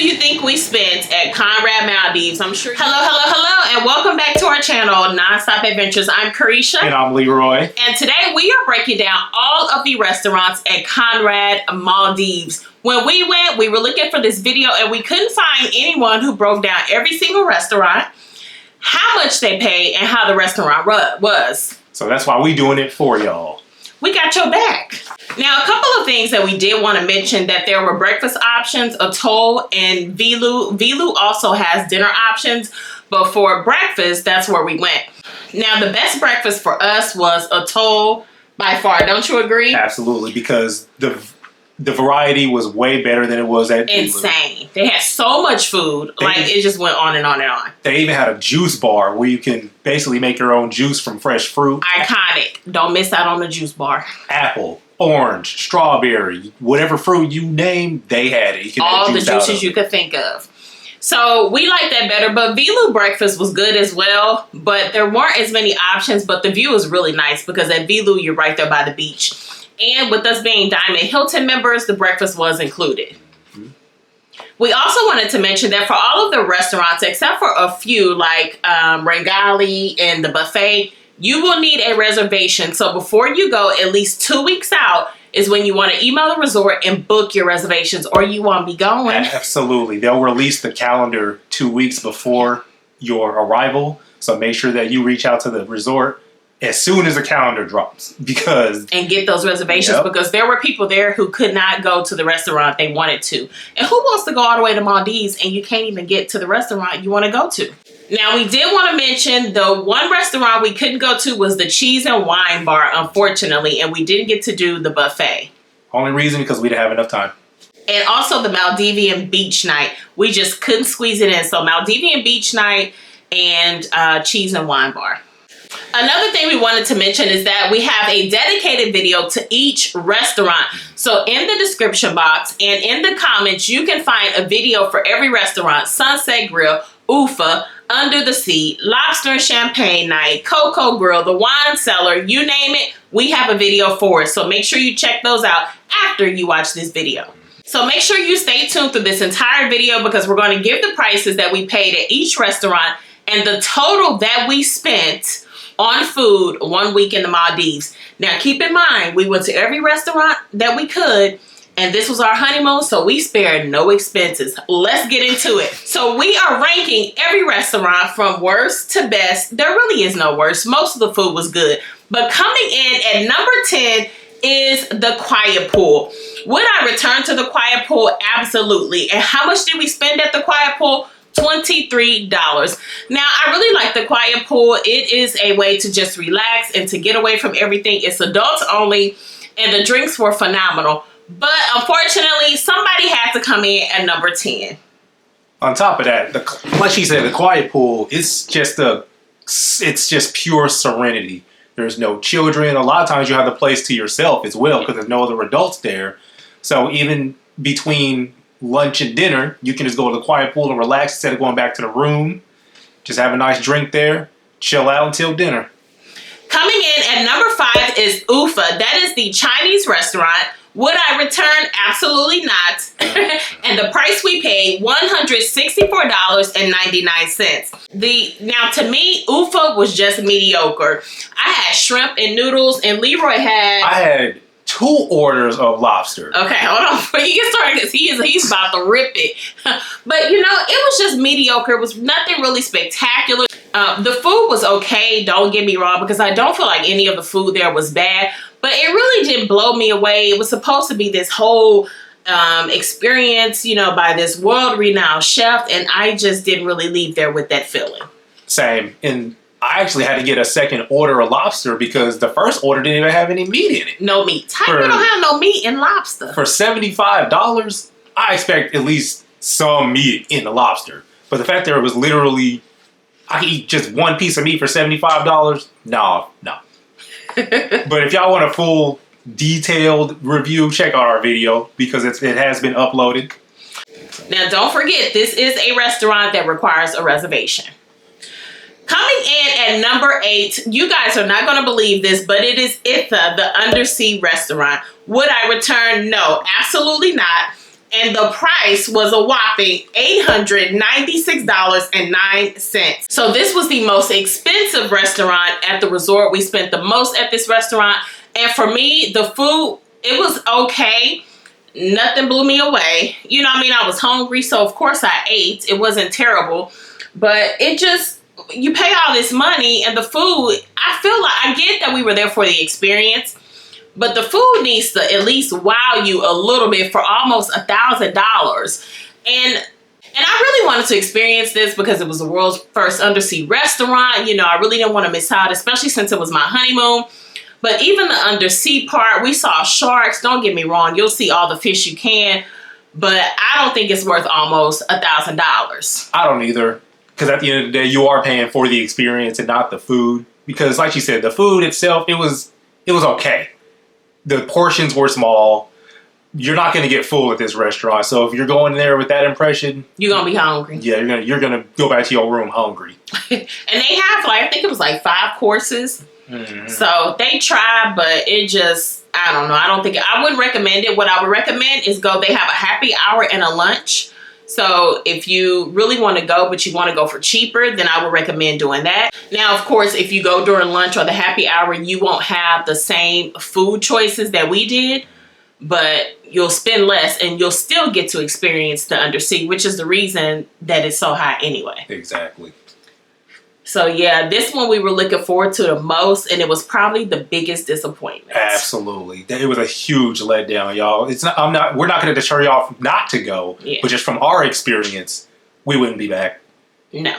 do you think we spent at Conrad Maldives? I'm sure. Hello, and welcome back to our channel, Nonstop Adventures. I'm Carisha. And I'm Leroy. And today we are breaking down all of the restaurants at Conrad Maldives. When we went, we were looking for this video and we couldn't find anyone who broke down every single restaurant, how much they paid, and how the restaurant was. So that's why we doing it for y'all. We got your back. Now, a couple of things that we did want to mention, that there were breakfast options, Atoll and Vilu. Vilu also has dinner options, but for breakfast, that's where we went. Now, the best breakfast for us was Atoll by far. Don't you agree? Absolutely, because the variety was way better than it was at Insane. They had so much food. It just went on and on and on. They even had a juice bar where you can basically make your own juice from fresh fruit. Iconic. Don't miss out on the juice bar. Apple, orange, strawberry, whatever fruit you name, they had it. You can all the juices you could think of. So we like that better, but Vilu breakfast was good as well, but there weren't as many options, but the view was really nice because at Vilu, you're right there by the beach. And with us being Diamond Hilton members, the breakfast was included. Mm-hmm. We also wanted to mention that for all of the restaurants, except for a few like Rengali and the buffet, you will need a reservation. So before you go, at least 2 weeks out is when you want to email the resort and book your reservations, or you won't be going. Absolutely. They'll release the calendar 2 weeks before your arrival. So make sure that you reach out to the resort as soon as the calendar drops, and get those reservations, because there were people there who could not go to the restaurant they wanted to. And who wants to go all the way to Maldives and you can't even get to the restaurant you want to go to? Now, we did want to mention the one restaurant we couldn't go to was the Cheese and Wine Bar, unfortunately, and we didn't get to do the buffet. Only reason because we didn't have enough time. And also the Maldivian Beach Night. We just couldn't squeeze it in. So Maldivian Beach Night and Cheese and Wine Bar. Another thing we wanted to mention is that we have a dedicated video to each restaurant. So in the description box and in the comments, you can find a video for every restaurant: Sunset Grill, Ufa, Under the Sea, Lobster and Champagne Night, Coco Grill, the Wine Cellar, you name it, we have a video for it. So make sure you check those out after you watch this video. So make sure you stay tuned through this entire video because we're going to give the prices that we paid at each restaurant and the total that we spent on food 1 week in the Maldives. Now, keep in mind, we went to every restaurant that we could, and this was our honeymoon, so we spared no expenses. Let's get into it. So we are ranking every restaurant from worst to best. There really is no worst. Most of the food was good. But coming in at number 10 is the Quiet Pool. Would I return to the Quiet Pool? Absolutely. And how much did we spend at the Quiet Pool? $23. Now, I really like the Quiet Pool. It is a way to just relax and to get away from everything. It's adults only, and the drinks were phenomenal. But unfortunately, somebody had to come in at number 10. On top of that, like she said, the Quiet Pool, it's just pure serenity. There's no children. A lot of times you have the place to yourself as well because there's no other adults there. So even between lunch and dinner, you can just go to the Quiet Pool and relax instead of going back to the room. Just have a nice drink there, chill out until dinner. Coming in at number 5 is Ufa. That is the Chinese restaurant. Would I return? Absolutely not. And the price we paid, $164.99. Now, to me, Ufa was just mediocre. I had shrimp and noodles, and Leroy had... I had 2 orders of lobster. Okay, hold on before you get started because he's about to rip it. But you know, it was just mediocre. It was nothing really spectacular. The food was okay, don't get me wrong, because I don't feel like any of the food there was bad, but it really didn't blow me away. It was supposed to be this whole experience, you know, by this world-renowned chef, and I just didn't really leave there with that feeling. Same. And I actually had to get a second order of lobster because the first order didn't even have any meat in it. No meat. How you don't have no meat in lobster? For $75, I expect at least some meat in the lobster. But the fact that it was literally, I could eat just one piece of meat for $75, no. But if y'all want a full detailed review, check out our video because it has been uploaded. Now, don't forget, this is a restaurant that requires a reservation. Coming in at number 8, you guys are not going to believe this, but it is Itha, the undersea restaurant. Would I return? No, absolutely not. and the price was a whopping $896.09. So this was the most expensive restaurant at the resort. We spent the most at this restaurant. And for me, the food, it was okay. Nothing blew me away. You know what I mean? I was hungry, so of course I ate. It wasn't terrible. But it just, you pay all this money and the food, I feel like, I get that we were there for the experience, but the food needs to at least wow you a little bit for almost $1,000. And I really wanted to experience this because it was the world's first undersea restaurant. You know, I really didn't want to miss out, especially since it was my honeymoon. But even the undersea part, we saw sharks. Don't get me wrong, you'll see all the fish you can, but I don't think it's worth almost $1,000. I don't either. Because at the end of the day, you are paying for the experience and not the food. Because like you said, the food itself, it was okay. The portions were small. You're not going to get full at this restaurant. So if you're going there with that impression, you're going to be hungry. Yeah, you're gonna go back to your room hungry. And they have, like, I think it was like 5 courses. Mm-hmm. So they tried, but it just, I don't know. I wouldn't recommend it. What I would recommend is go. They have a happy hour and a lunch. So if you really want to go, but you want to go for cheaper, then I would recommend doing that. Now, of course, if you go during lunch or the happy hour, you won't have the same food choices that we did, but you'll spend less and you'll still get to experience the undersea, which is the reason that it's so high anyway. Exactly. So yeah, this one we were looking forward to the most, and it was probably the biggest disappointment. Absolutely, it was a huge letdown, y'all. We're not going to deter y'all not to go, but just from our experience, we wouldn't be back. No.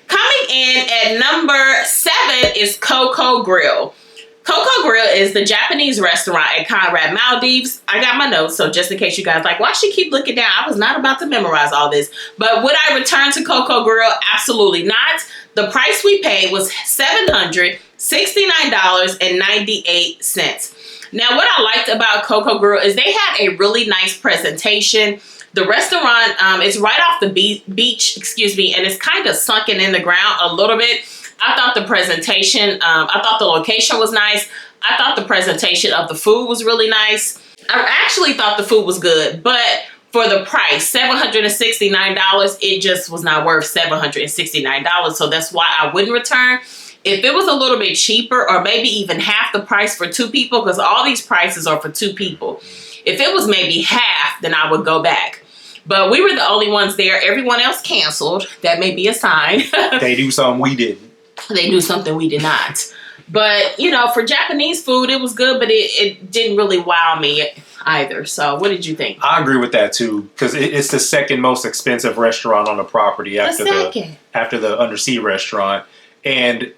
Coming in at number 7 is Coco Grill. Coco Grill is the Japanese restaurant at Conrad Maldives. I got my notes, so just in case you guys like, why she keep looking down? I was not about to memorize all this. But would I return to Coco Grill? Absolutely not. The price we paid was $769.98. Now, what I liked about Coco Grill is they had a really nice presentation. The restaurant is right off the beach, and it's kind of sunken in the ground a little bit. I thought the presentation, I thought the location was nice. I thought the presentation of the food was really nice. I actually thought the food was good, but for the price, $769, it just was not worth $769. So that's why I wouldn't return. If it was a little bit cheaper or maybe even half the price for 2 people, because all these prices are for 2 people. If it was maybe half, then I would go back. But we were the only ones there. Everyone else canceled. That may be a sign. They do something we didn't. They do something we did not. But, you know, for Japanese food, it was good, but it didn't really wow me either. So what did you think? I agree with that, too, because it's the second most expensive restaurant on the property after the undersea restaurant. And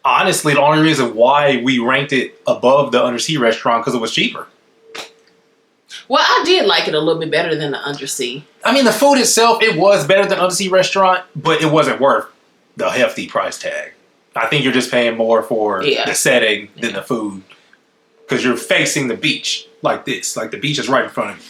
honestly, the only reason why we ranked it above the undersea restaurant because it was cheaper. Well, I did like it a little bit better than the undersea. I mean, the food itself, it was better than undersea restaurant, but it wasn't worth the hefty price tag. I think you're just paying more for the setting than the food because you're facing the beach like this. Like the beach is right in front of you.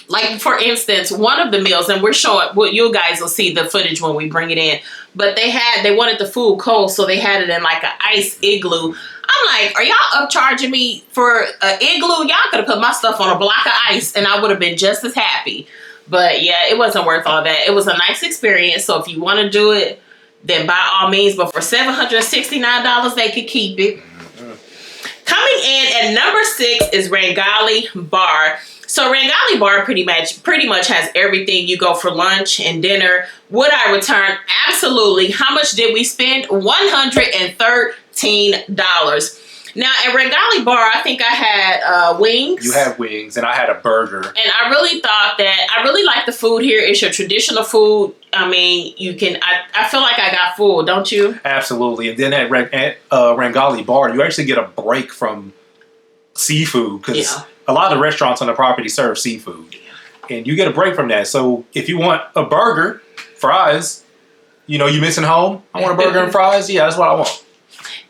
Like, for instance, one of the meals, and we're showing, well, you guys will see the footage when we bring it in, but they wanted the food cold, so they had it in like an ice igloo. I'm like, are y'all upcharging me for an igloo? Y'all could have put my stuff on a block of ice and I would have been just as happy. But yeah, it wasn't worth all that. It was a nice experience, so if you want to do it, then by all means, but for $769, they could keep it. Coming in at number 6 is Rangali Bar. So Rangali Bar pretty much has everything. You go for lunch and dinner. Would I return? Absolutely. How much did we spend? $113. Now, at Rangali Bar, I think I had wings. You had wings, and I had a burger. And I really like the food here. It's your traditional food. I mean, I feel like I got full, don't you? Absolutely. And then at Rangali Bar, you actually get a break from seafood because a lot of the restaurants on the property serve seafood. And you get a break from that. So if you want a burger, fries, you missing home? I want a burger and fries? Yeah, that's what I want.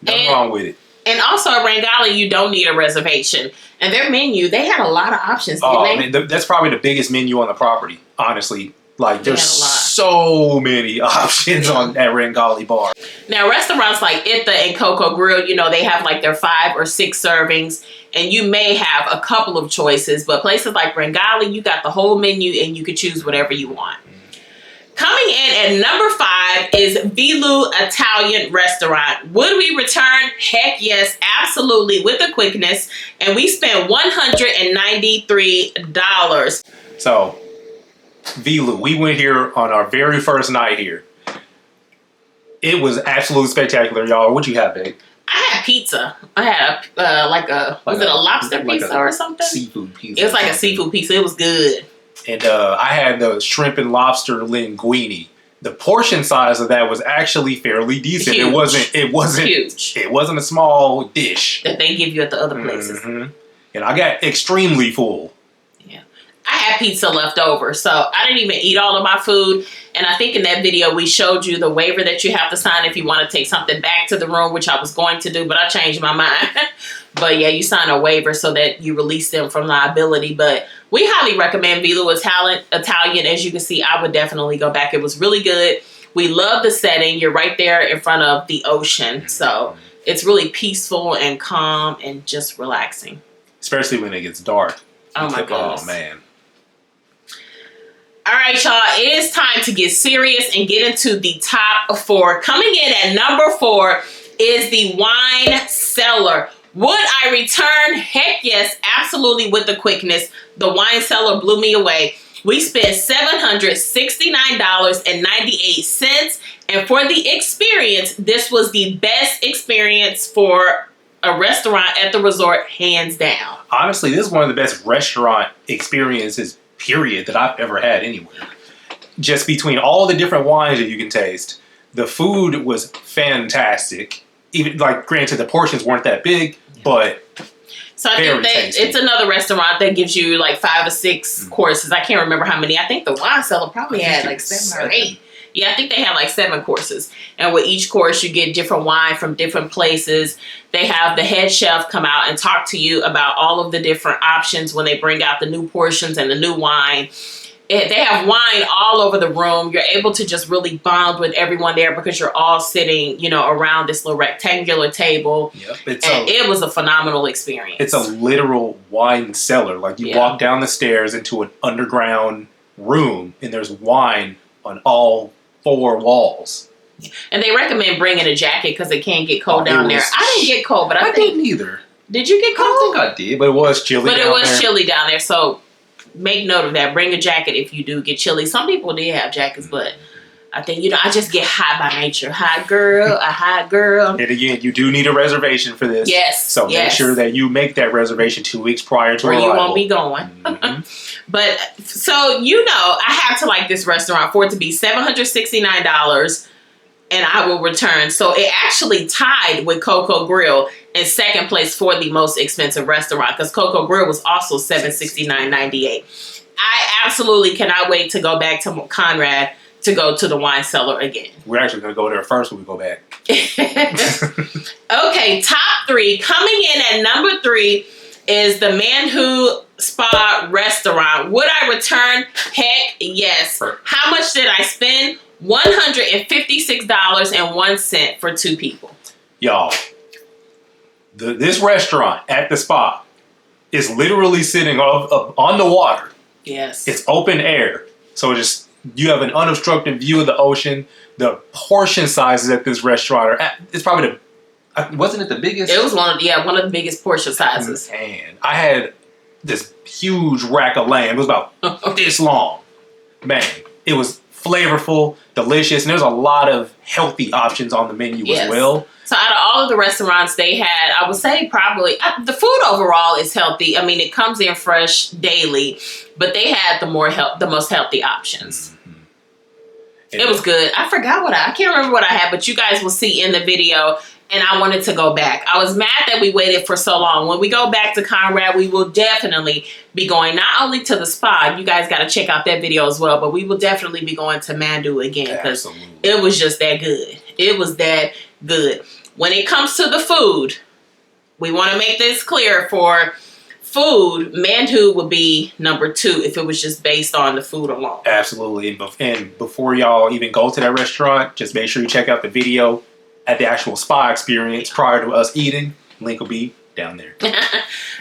Nothing wrong with it. And also at Rangali, you don't need a reservation. And their menu, they had a lot of options, didn't they? Man, that's probably the biggest menu on the property, honestly. Like, there's so many options at Rangali Bar. Now, restaurants like Itha and Coco Grill, you know, they have like their 5 or 6 servings, and you may have a couple of choices, but places like Bengali, you got the whole menu and you can choose whatever you want. Coming in at number 5 is Vilu Italian Restaurant. Would we return? Heck yes, absolutely, with the quickness. And we spent $193. So, Vilu, we went here on our very first night here. It was absolutely spectacular, y'all. What'd you have, babe? I had pizza. I had was it a lobster pizza or something? Seafood pizza. It was like a seafood pizza. It was good. And I had the shrimp and lobster linguine. The portion size of that was actually fairly decent. Huge. It wasn't Huge. It wasn't a small dish That they give you at the other places. Mm-hmm. And I got extremely full. Yeah. I had pizza left over, so I didn't even eat all of my food. And I think in that video we showed you the waiver that you have to sign if you want to take something back to the room, which I was going to do, but I changed my mind. But yeah, you sign a waiver so that you release them from liability. But we highly recommend Vilu Italian. As you can see, I would definitely go back. It was really good. We love the setting. You're right there in front of the ocean. So it's really peaceful and calm and just relaxing. Especially when it gets dark. Oh my goodness. Oh man. All right, y'all. It is time to get serious and get into the top 4. Coming in at number 4 is the Wine Cellar. Would I return? Heck yes, absolutely, with the quickness. The Wine Cellar blew me away. We spent $769.98. And for the experience, this was the best experience for a restaurant at the resort, hands down. Honestly, this is one of the best restaurant experiences, period, that I've ever had anywhere. Just between all the different wines that you can taste, the food was fantastic. Even like, granted, the portions weren't that big, but so I think it's another restaurant that gives you like 5 or 6 courses. I can't remember how many. I think the Wine Cellar probably had like 7 or 8. Yeah, I think they had like 7 courses. And with each course, you get different wine from different places. They have the head chef come out and talk to you about all of the different options when they bring out the new portions and the new wine. They have wine all over the room. You're able to just really bond with everyone there because you're all sitting, you know, around this little rectangular table. Yep. It was a phenomenal experience. It's a literal wine cellar. Like, you walk down the stairs into an underground room and there's wine on all 4 walls. And they recommend bringing a jacket because it can get cold down there. I didn't get cold, but I think... didn't either. Did you get cold? I don't think I did, but it was chilly down there. But it was chilly down there, so make note of that. Bring a jacket if you do get chilly. Some people did have jackets, but I think, you know, I just get hot by nature. Hot girl, a hot girl. And again, you do need a reservation for this. Yes. So make sure that you make that reservation 2 weeks prior to arrival. Or you won't be going. But, so, you know, I have to like this restaurant for it to be $769 and I will return. So it actually tied with Coco Grill in second place for the most expensive restaurant because Coco Grill was also $769.98. I absolutely cannot wait to go back to Conrad to go to the Wine Cellar again. We're actually going to go there first when we go back. Okay, top 3. Coming in at number 3 is the Manhu Spa Restaurant. Would I return? Heck yes. How much did I spend? $156.01 for 2 people. Y'all, this restaurant at the spa is literally sitting on the water. Yes. It's open air. So just you have an unobstructed view of the ocean. The portion sizes at this restaurant it's probably wasn't it the biggest? It was one of the biggest portion sizes. And I had this huge rack of lamb. It was about this long. Man, it was flavorful, delicious, and there's a lot of healthy options on the menu as well. So out of all of the restaurants they had, I would say probably the food overall is healthy. I mean, it comes in fresh daily, but they had the most healthy options. It was good. I forgot I can't remember what I had, but you guys will see in the video. And I wanted to go back. I was mad that we waited for so long. When we go back to Conrad, we will definitely be going not only to the spa. You guys got to check out that video as well. But we will definitely be going to Mandu again because it was just that good. It was that good. When it comes to the food, we want to make this clear for food. Mandu would be number 2 if it was just based on the food alone. Absolutely. And before y'all even go to that restaurant, just make sure you check out the video. at the actual spa experience prior to us eating. Link will be down there. All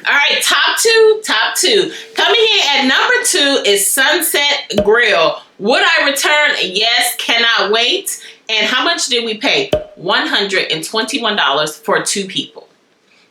right, top two. Coming in at number 2 is Sunset Grill. Would I return? Yes, cannot wait. And how much did we pay? $121 for 2 people.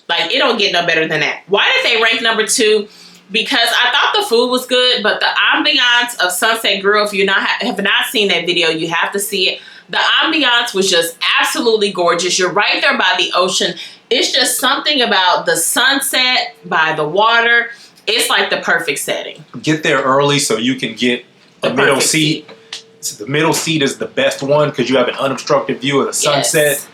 Like, it don't get no better than that. Why did they rank number 2? Because I thought the food was good, but the ambiance of Sunset Grill, if you have not seen that video, you have to see it. The ambiance was just absolutely gorgeous. You're right there by the ocean. It's just something about the sunset by the water. It's like the perfect setting. Get there early so you can get a middle seat. So the middle seat is the best one because you have an unobstructed view of the sunset. Yes.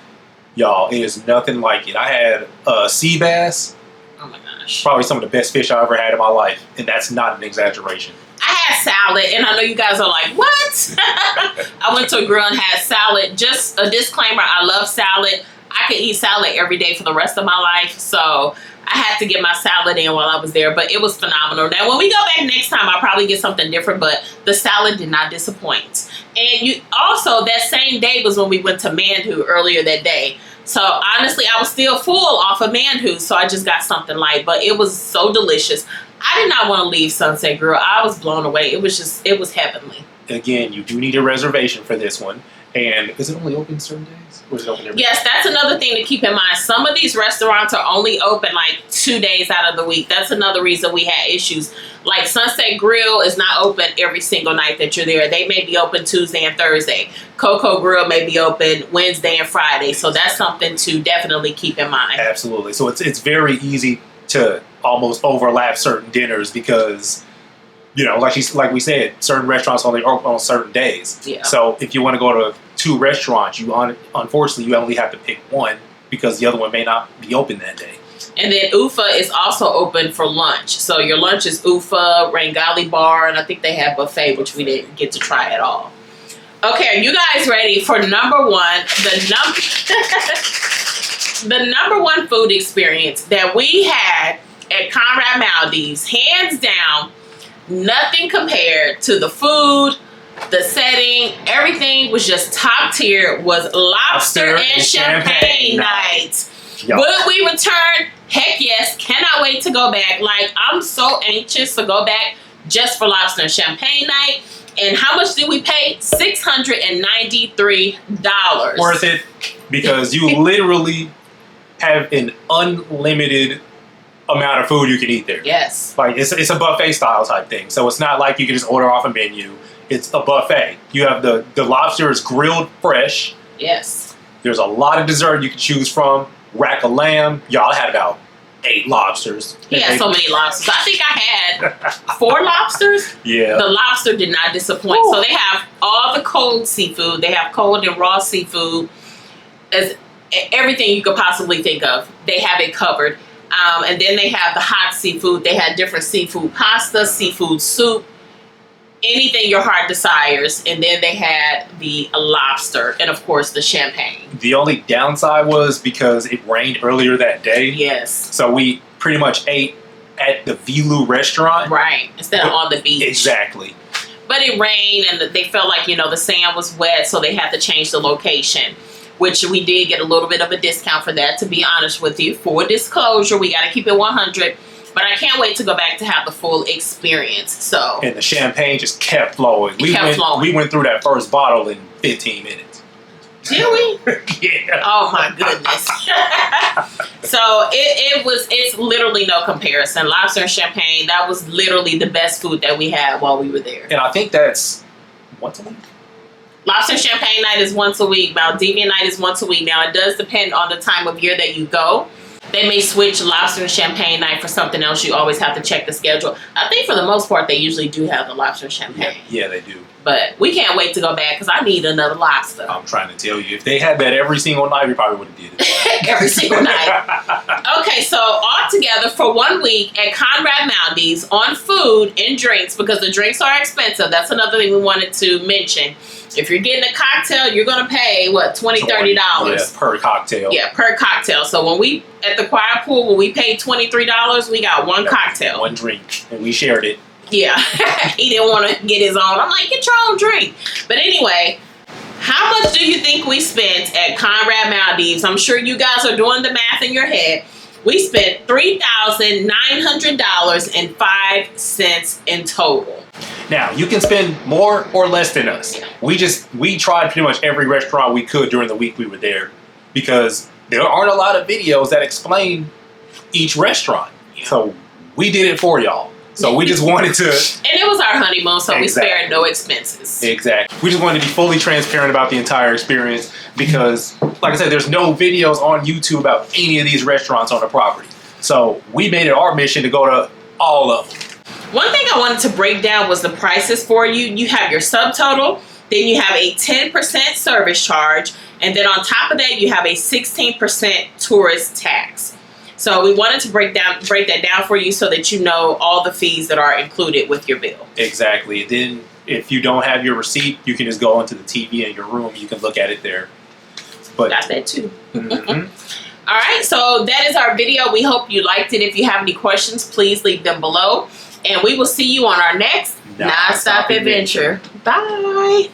Y'all, it is nothing like it. I had a sea bass. Oh my gosh. Probably some of the best fish I ever had in my life. And that's not an exaggeration. I had salad, and I know you guys are like, what? I went to a grill and had salad. Just a disclaimer, I love salad. I could eat salad every day for the rest of my life. So I had to get my salad in while I was there, but it was phenomenal. Now, when we go back next time, I'll probably get something different, but the salad did not disappoint. And you also, that same day was when we went to Manhu earlier that day. So honestly, I was still full off of Manhu, so I just got something light, but it was so delicious. I did not want to leave Sunset Grill. I was blown away. It was heavenly. Again, you do need a reservation for this one. And is it only open certain days? Or is it open every day? Yes, that's another thing to keep in mind. Some of these restaurants are only open like 2 days out of the week. That's another reason we had issues. Like Sunset Grill is not open every single night that you're there. They may be open Tuesday and Thursday. Coco Grill may be open Wednesday and Friday. So that's something to definitely keep in mind. Absolutely. So it's very easy to almost overlap certain dinners because, you know, like we said, certain restaurants only open on certain days. Yeah. So if you want to go to 2 restaurants, unfortunately you only have to pick one because the other one may not be open that day. And then Ufa is also open for lunch. So your lunch is Ufa, Rangali Bar, and I think they have buffet, which we didn't get to try at all. Okay, are you guys ready for number 1? The number 1 food experience that we had at Conrad Maldives, hands down, nothing compared to the food, the setting, everything was just top tier, was lobster and champagne night. Yep. Would we return? Heck yes. Cannot wait to go back. Like, I'm so anxious to go back just for lobster and champagne night. And how much did we pay? $693. Worth it because you literally have an unlimited amount of food you can eat there. Yes. Like it's a buffet style type thing. So it's not like you can just order off a menu. It's a buffet. You have the lobster is grilled fresh. Yes. There's a lot of dessert you can choose from. Rack of lamb. Y'all had about 8 lobsters. He had so many lobsters. I think I had 4 lobsters. Yeah. The lobster did not disappoint. Ooh. So they have all the cold seafood. They have cold and raw seafood. As everything you could possibly think of, they have it covered. And then they have the hot seafood. They had different seafood pasta, seafood soup, anything your heart desires. And then they had the lobster and, of course, the champagne. The only downside was because it rained earlier that day. Yes. So we pretty much ate at the Vilu restaurant. Right. Instead of on the beach. Exactly. But it rained and they felt like, the sand was wet, so they had to change the location, which we did get a little bit of a discount for that, to be honest with you. For disclosure, we got to keep it 100. But I can't wait to go back to have the full experience. So. And the champagne just kept flowing. We went through that first bottle in 15 minutes. Did we? Yeah. Oh my goodness. So it's literally no comparison. Lobster and champagne, that was literally the best food that we had while we were there. And I think that's once a week. Lobster and champagne night is once a week. Maldivian night is once a week. Now, it does depend on the time of year that you go. They may switch lobster and champagne night for something else. You always have to check the schedule. I think for the most part, they usually do have the lobster and champagne. Yeah, they do. But we can't wait to go back because I need another lobster. I'm trying to tell you, if they had that every single night, we probably would have did it. Every single night. Okay, so all together for 1 week at Conrad Maldives on food and drinks, because the drinks are expensive. That's another thing we wanted to mention. If you're getting a cocktail, you're going to pay, what, $20, $30? Yeah, per cocktail. Yeah, per cocktail. So when we, at the quiet pool, when we paid $23, we got one cocktail. One drink. And we shared it. Yeah. He didn't want to get his own. I'm like, get your own drink. But anyway, How much do you think we spent at Conrad Maldives? I'm sure you guys are doing the math in your head. We spent $3,900.05 in total. Now, you can spend more or less than us. We tried pretty much every restaurant we could during the week we were there because there aren't a lot of videos that explain each restaurant. So we did it for y'all. So we just wanted to... And it was our honeymoon, so we spared no expenses. Exactly. We just wanted to be fully transparent about the entire experience because, like I said, there's no videos on YouTube about any of these restaurants on the property. So we made it our mission to go to all of them. One thing I wanted to break down was the prices for you. You have your subtotal, then you have a 10% service charge, and then on top of that, you have a 16% tourist tax. So we wanted to break that down for you so that you know all the fees that are included with your bill. Exactly. Then if you don't have your receipt, you can just go into the TV in your room. You can look at it there. But got that too. Mm-hmm. All right. So that is our video. We hope you liked it. If you have any questions, please leave them below. And we will see you on our next Non-Stop Adventure. Bye.